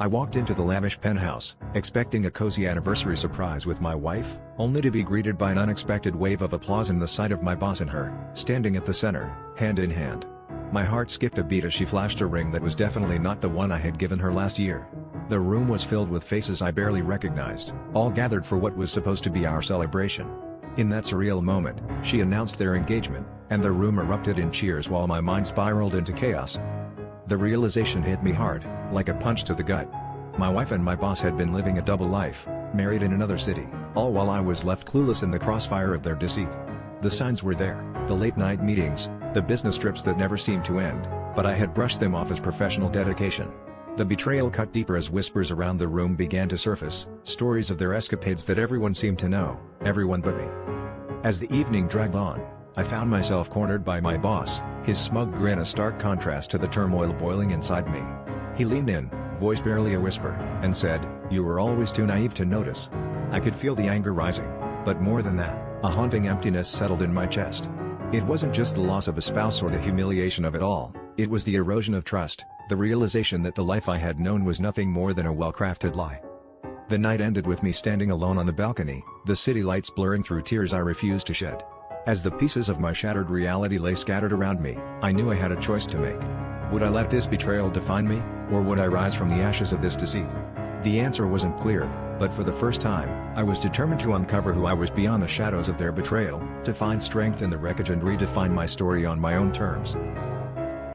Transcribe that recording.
I walked into the lavish penthouse, expecting a cozy anniversary surprise with my wife, only to be greeted by an unexpected wave of applause and the sight of my boss and her, standing at the center, hand in hand. My heart skipped a beat as she flashed a ring that was definitely not the one I had given her last year. The room was filled with faces I barely recognized, all gathered for what was supposed to be our celebration. In that surreal moment, she announced their engagement, and the room erupted in cheers while my mind spiraled into chaos. The realization hit me hard, like a punch to the gut. My wife and my boss had been living a double life, married in another city, all while I was left clueless in the crossfire of their deceit. The signs were there, the late-night meetings, the business trips that never seemed to end, but I had brushed them off as professional dedication. The betrayal cut deeper as whispers around the room began to surface, stories of their escapades that everyone seemed to know, everyone but me. As the evening dragged on, I found myself cornered by my boss, his smug grin a stark contrast to the turmoil boiling inside me. He leaned in, voice barely a whisper, and said, "You were always too naive to notice." I could feel the anger rising, but more than that, a haunting emptiness settled in my chest. It wasn't just the loss of a spouse or the humiliation of it all, it was the erosion of trust, the realization that the life I had known was nothing more than a well-crafted lie. The night ended with me standing alone on the balcony, the city lights blurring through tears I refused to shed. As the pieces of my shattered reality lay scattered around me, I knew I had a choice to make. Would I let this betrayal define me, or would I rise from the ashes of this deceit? The answer wasn't clear, but for the first time, I was determined to uncover who I was beyond the shadows of their betrayal, to find strength in the wreckage and redefine my story on my own terms.